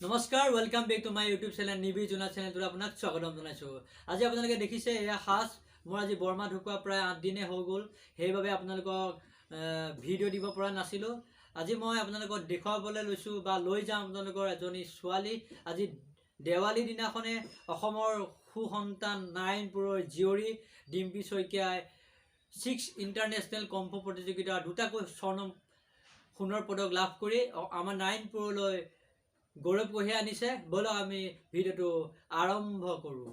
নমস্কাৰ welcome back to my YouTube channel Nibi Jona চেনেলটোত আপোনাক স্বাগতম জনাইছোঁ। আজি আপোনালোকে দেখিছে এয়া সাজ মোৰ আজি বৰমা ঢুকুৱা প্ৰায় 8 দিনে হৈ গ'ল, সেইবাবে আপোনালোকক ভিডিঅ' দিব পৰা নাছিলোঁ। আজি মই আপোনালোকক দেখুৱাবলৈ লৈছোঁ বা লৈ যাম আপোনালোকৰ এজনী ছোৱালী। আজি দেৱালী দিনাখনে অসমৰ সুসন্তান নাৰায়ণপুৰৰ জীয়ৰী ডিম্পী শইকীয়াই 6 ইণ্টাৰনেশ্যনেল কম্ফু প্ৰতিযোগিতাৰ দুটাকৈ সোণৰ পদক লাভ কৰি আমাৰ নাৰায়ণপুৰলৈ গৌৰৱ কঢ়িয়াই আনিছে। ব'লক আমি ভিডিঅ'টো আৰম্ভ কৰোঁ।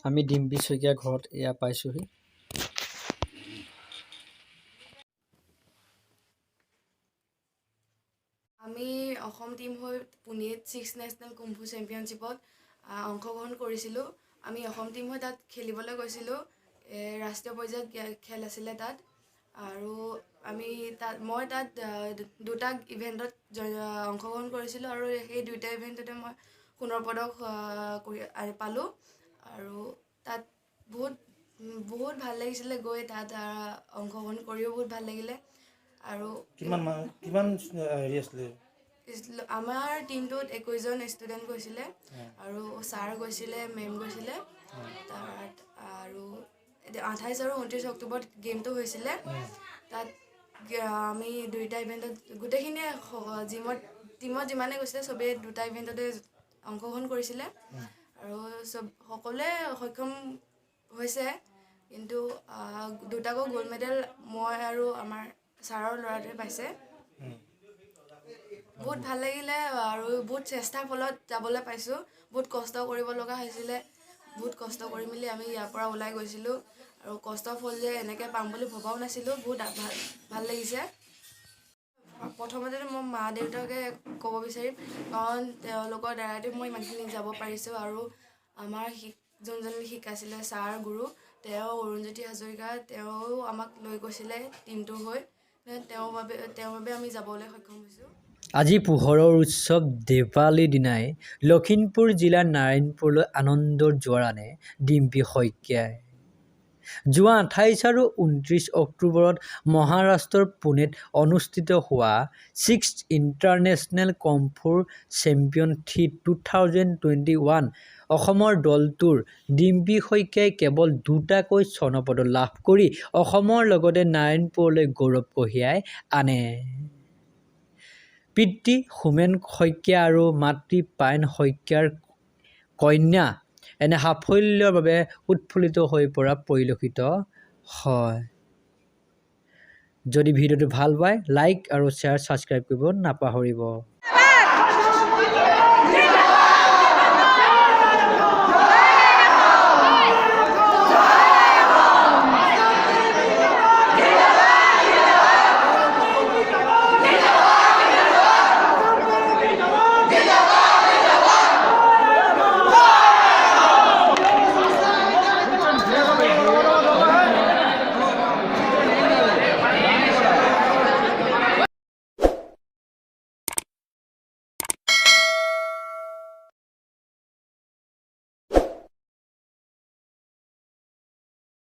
আমি ডিম্পী শইকীয়া ঘৰত এয়া পাইছোহি। আমি অসম টিম হৈ পুনেত 6 নেশ্যনেল কুম্ফু চেম্পিয়নশ্বিপত অংশগ্ৰহণ কৰিছিলোঁ। আমি অসম টিম হৈ তাত খেলিবলৈ গৈছিলোঁ। ৰাষ্ট্ৰীয় পৰ্যায়ত খেল আছিলে তাত, আৰু মই তাত দুটা ইভেণ্টত অংশগ্ৰহণ কৰিছিলোঁ, আৰু সেই দুটা ইভেণ্টতে মই সোণৰ পদক পালোঁ। আৰু তাত বহুত ভাল লাগিছিলে গৈ, তাত অংশগ্ৰহণ কৰিও বহুত ভাল লাগিলে। আৰু আমাৰ টিমটোত 21জন ষ্টুডেণ্ট গৈছিলে, আৰু ছাৰ গৈছিলে, মেম গৈছিলে। তাত আৰু 28 আৰু 29 অক্টোবৰত গেমটো হৈছিলে। তাত আমি দুইটা ইভেণ্টত গোটেইখিনিয়ে টিমত যিমানে গৈছিলে চবেই দুটা ইভেণ্টতে অংশগ্ৰহণ কৰিছিলে, আৰু সকলোৱে সক্ষম হৈছে। কিন্তু দুটাকৈ গ'ল্ড মেডেল মই আৰু আমাৰ ছাৰৰ ল'ৰাটোৱে পাইছে। বহুত ভাল লাগিলে, আৰু বহুত চেষ্টাৰ ফলত যাবলৈ পাইছোঁ। বহুত কষ্ট কৰিব লগা হৈছিলে। বহুত কষ্ট কৰি মেলি আমি ইয়াৰ পৰা ওলাই গৈছিলোঁ, আৰু কষ্টৰ ফল যে এনেকৈ পাম বুলি ভবাও নাছিলোঁ। বহুত ভাল লাগিছে। প্ৰথমতে মই মা দেউতাকে ক'ব বিচাৰিম, কাৰণ তেওঁলোকৰ দ্বাৰাইতো মই ইমানখিনি যাব পাৰিছোঁ। আৰু আমাৰ যোনজনে শিকাইছিলে ছাৰ গুৰু, তেওঁ অৰুণজ্যোতি হাজৰিকা, তেওঁ আমাক লৈ গৈছিলে টিমটোৰ হৈ। তেওঁৰ বাবে আমি যাবলৈ সক্ষম হৈছোঁ। আজি পোহৰৰ উৎসৱ দেৱালীৰ দিনাই লখিমপুৰ জিলাৰ নাৰায়ণপুৰলৈ আনন্দৰ জোৱাৰ আনে ডিম্পী শইকীয়াই। যোৱা 28 আৰু 29 অক্টোবৰত মহাৰাষ্ট্ৰৰ পুনেত অনুষ্ঠিত হোৱা 6 ইণ্টাৰনেশ্যনেল কম্ফু চেম্পিয়নশ্বিপ 2021 অসমৰ দলটোৰ ডিম্পী শইকীয়াই কেৱল দুটাকৈ স্বৰ্ণ পদক লাভ কৰি অসমৰ লগতে নাৰায়ণপুৰলৈ গৌৰৱ কঢ়িয়াই আনে। পিতৃ হোমেন শইকীয়া আৰু মাতৃ পায়ন শইকীয়াৰ কন্যা এনে সাফল্যৰ বাবে উৎফুল্লিত হৈ পৰা পৰিলক্ষিত হয়। যদি ভিডিঅ'টো ভাল পায় লাইক আৰু শ্বেয়াৰ ছাবস্ক্ৰাইব কৰিব নাপাহৰিব।